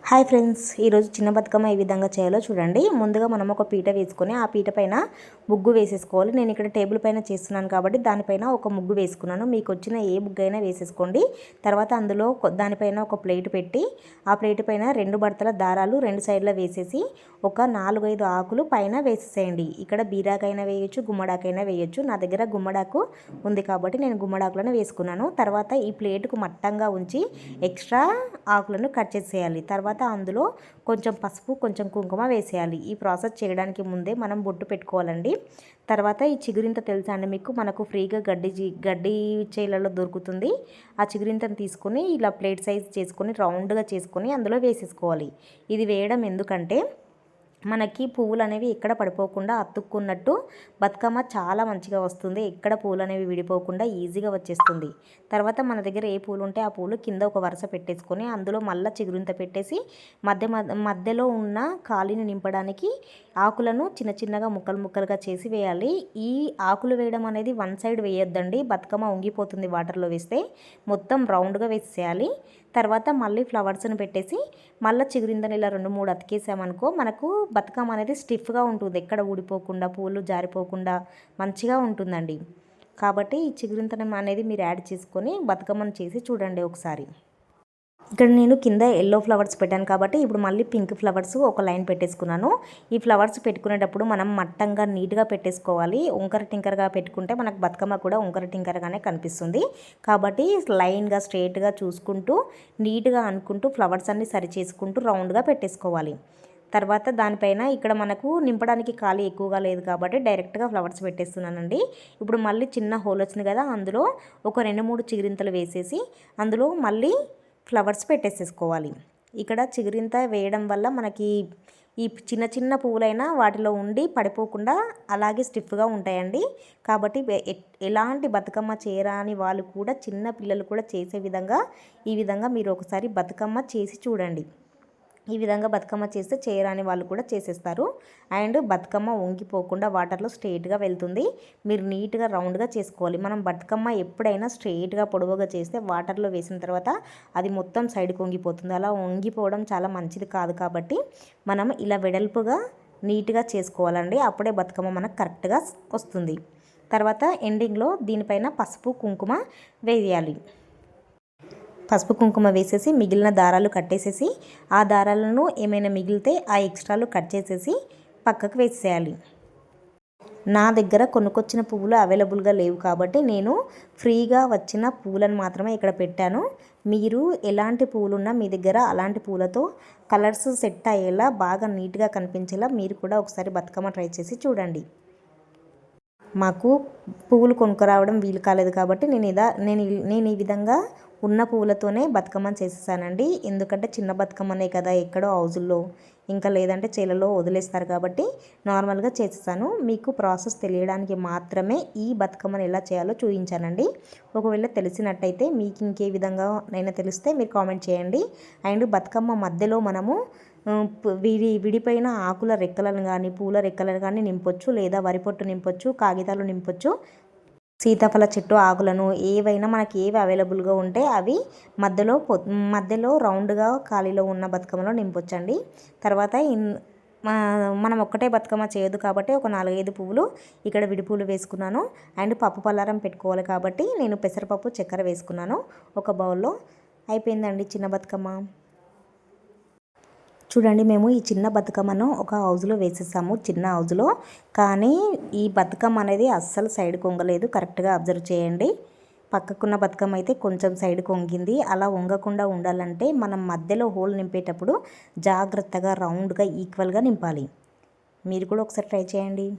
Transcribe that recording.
Hi friends, ఈరోజు చిన్న బతుకమ్మ ఏ విధంగా చేయాలో చూడండి. ముందుగా మనం ఒక పీట వేసుకొని ఆ పీట పైన ముగ్గు వేసేసుకోవాలి. నేను ఇక్కడ టేబుల్ పైన చేస్తున్నాను కాబట్టి దానిపైన ఒక ముగ్గు వేసుకున్నాను. మీకు వచ్చిన ఏ ముగ్గు అయినా వేసేసుకోండి. తర్వాత అందులో దానిపైన ఒక ప్లేట్ పెట్టి ఆ ప్లేట్ పైన 2 బడతల దారాలు 2 సైడ్లో వేసేసి ఒక 4-5 ఆకులు పైన వేసేసేయండి. ఇక్కడ బీరాకైనా వేయచ్చు, గుమ్మడాకైనా వేయచ్చు. నా దగ్గర గుమ్మడాకు ఉంది కాబట్టి నేను గుమ్మడాకులను వేసుకున్నాను. తర్వాత ఈ ప్లేటుకు మట్టంగా ఉంచి ఎక్స్ట్రా ఆకులను కట్ చేసేయాలి. తర్వాత అందులో కొంచెం పసుపు, కొంచెం కుంకుమ వేసేయాలి. ఈ ప్రాసెస్ చేయడానికి ముందే మనం బొట్టు పెట్టుకోవాలండి. తర్వాత ఈ చిగురింత తెలుసా అండి మీకు, మనకు ఫ్రీగా గడ్డి చేలలో దొరుకుతుంది. ఆ చిగురింతను తీసుకొని ఇలా ప్లేట్ సైజ్ చేసుకొని రౌండ్గా చేసుకొని అందులో వేసేసుకోవాలి. ఇది వేయడం ఎందుకంటే మనకి పువ్వులు అనేవి ఎక్కడ పడిపోకుండా అతుక్కున్నట్టు బతుకమ్మ చాలా మంచిగా వస్తుంది. ఎక్కడ పూలు అనేవి విడిపోకుండా ఈజీగా వచ్చేస్తుంది. తర్వాత మన దగ్గర ఏ పూలు ఉంటే ఆ పూలు కింద ఒక వరుస పెట్టేసుకొని అందులో మళ్ళీ చిగురింత పెట్టేసి మధ్యలో ఉన్న ఖాళీని నింపడానికి ఆకులను చిన్న చిన్నగా ముక్కలుగా చేసి వేయాలి. ఈ ఆకులు వేయడం అనేది వన్ సైడ్ వేయొద్దండి, బతుకమ్మ ఉంగిపోతుంది వాటర్లో వేస్తే. మొత్తం రౌండ్గా వేసేయాలి. తర్వాత మళ్ళీ ఫ్లవర్స్ని పెట్టేసి మళ్ళీ చిగురిందని ఇలా 2-3 అతికేసామనుకో మనకు బతుకమ్మ అనేది స్టిఫ్గా ఉంటుంది. ఎక్కడ ఊడిపోకుండా పూలు జారిపోకుండా మంచిగా ఉంటుందండి. కాబట్టి ఈ చిగురింతనం అనేది మీరు యాడ్ చేసుకొని బతుకమ్మను చేసి చూడండి ఒకసారి. ఇక్కడ నేను కింద ఎల్లో ఫ్లవర్స్ పెట్టాను కాబట్టి ఇప్పుడు మళ్ళీ పింక్ ఫ్లవర్స్ ఒక లైన్ పెట్టేసుకున్నాను. ఈ ఫ్లవర్స్ పెట్టుకునేటప్పుడు మనం మట్టంగా నీట్గా పెట్టేసుకోవాలి. వంకర టింకరగా పెట్టుకుంటే మనకు బతుకమ్మ కూడా వంకర టింకరగానే కనిపిస్తుంది. కాబట్టి లైన్గా స్ట్రైట్గా చూసుకుంటూ నీట్గా అనుకుంటూ ఫ్లవర్స్ అన్ని సరి చేసుకుంటూ రౌండ్గా పెట్టేసుకోవాలి. తర్వాత దానిపైన ఇక్కడ మనకు నింపడానికి ఖాళీ ఎక్కువగా లేదు కాబట్టి డైరెక్ట్గా ఫ్లవర్స్ పెట్టేస్తున్నానండి. ఇప్పుడు మళ్ళీ చిన్న హోల్ వచ్చింది కదా, అందులో ఒక 2-3 చిగురింతలు వేసేసి అందులో మళ్ళీ ఫ్లవర్స్ పెట్టేసేసుకోవాలి. ఇక్కడ చిగురింత వేయడం వల్ల మనకి ఈ చిన్న చిన్న పువ్వులైనా వాటిలో ఉండి పడిపోకుండా అలాగే స్టిఫ్గా ఉంటాయండి. కాబట్టి ఎలాంటి బతుకమ్మ చేయరాని వాళ్ళు కూడా, చిన్న పిల్లలు కూడా చేసే విధంగా ఈ విధంగా మీరు ఒకసారి బతుకమ్మ చేసి చూడండి. ఈ విధంగా బతుకమ్మ చేస్తే చేయరాని వాళ్ళు కూడా చేసేస్తారు. అండ్ బతుకమ్మ వంగిపోకుండా వాటర్లో స్ట్రైట్గా వెళ్తుంది. మీరు నీట్గా రౌండ్గా చేసుకోవాలి. మనం బతుకమ్మ ఎప్పుడైనా స్ట్రైట్గా పొడవుగా చేస్తే వాటర్లో వేసిన తర్వాత అది మొత్తం సైడ్కి వంగిపోతుంది. అలా వంగిపోవడం చాలా మంచిది కాదు. కాబట్టి మనం ఇలా వెడల్పుగా నీట్గా చేసుకోవాలండి. అప్పుడే బతుకమ్మ మనకు కరెక్ట్గా వస్తుంది. తర్వాత ఎండింగ్లో దీనిపైన పసుపు కుంకుమ వేయాలి. పసుపు కుంకుమ వేసేసి మిగిలిన దారాలు కట్టేసేసి ఆ దారాలను ఏమైనా మిగిలితే ఆ ఎక్స్ట్రాలు కట్ చేసేసి పక్కకు వేసేయాలి. నా దగ్గర కొనుక్కొచ్చిన పువ్వులు అవైలబుల్గా లేవు కాబట్టి నేను ఫ్రీగా వచ్చిన పువ్వులను మాత్రమే ఇక్కడ పెట్టాను. మీరు ఎలాంటి పువ్వులున్నా మీ దగ్గర అలాంటి పూలతో కలర్స్ సెట్ అయ్యేలా బాగా నీట్గా కనిపించేలా మీరు కూడా ఒకసారి బతుకమ్మ ట్రై చేసి చూడండి. మాకు పువ్వులు కొనుక్కరావడం వీలు కాలేదు కాబట్టి నేను ఈ విధంగా ఉన్న పువ్వులతోనే బతుకమ్మని చేసేసానండి. ఎందుకంటే చిన్న బతుకమ్మనే కదా, ఎక్కడో హౌజుల్లో ఇంకా లేదంటే చేలలో వదిలేస్తారు కాబట్టి నార్మల్గా చేసేసాను. మీకు ప్రాసెస్ తెలియడానికి మాత్రమే ఈ బతుకమ్మను ఎలా చేయాలో చూపించానండి. ఒకవేళ తెలిసినట్టయితే మీకు ఇంకే విధంగా నైనా తెలిస్తే మీరు కామెంట్ చేయండి. అండ్ బతుకమ్మ మధ్యలో మనము విడిపోయిన ఆకుల రెక్కలను కానీ పూల రెక్కలను కానీ నింపొచ్చు, లేదా వరి పొట్టు నింపొచ్చు, కాగితాలు నింపొచ్చు, సీతాఫల చెట్టు ఆకులను ఏవైనా మనకి ఏవి అవైలబుల్గా ఉంటే అవి మధ్యలో రౌండ్గా ఖాళీలో ఉన్న బతుకమ్మలో నింపొచ్చండి. తర్వాత మనం ఒక్కటే బతుకమ్మ చేయదు కాబట్టి ఒక 4-5 పువ్వులు ఇక్కడ విడిపూలు వేసుకున్నాను. అండ్ పప్పు పలారం పెట్టుకోవాలి కాబట్టి నేను పెసరపప్పు చక్కెర వేసుకున్నాను ఒక బౌల్లో. అయిపోయిందండి చిన్న బతుకమ్మ. చూడండి, మేము ఈ చిన్న బతుకమ్మను ఒక హౌజ్లో వేసేసాము, చిన్న హౌజ్లో. కానీ ఈ బతుకమ్మ అనేది అస్సలు సైడ్ కొంగలేదు. కరెక్ట్గా అబ్జర్వ్ చేయండి. పక్కకున్న బతుకమ్మ అయితే కొంచెం సైడ్ కొంగింది. అలా వంగకుండా ఉండాలంటే మనం మధ్యలో హోల్ నింపేటప్పుడు జాగ్రత్తగా రౌండ్గా ఈక్వల్గా నింపాలి. మీరు కూడా ఒకసారి ట్రై చేయండి.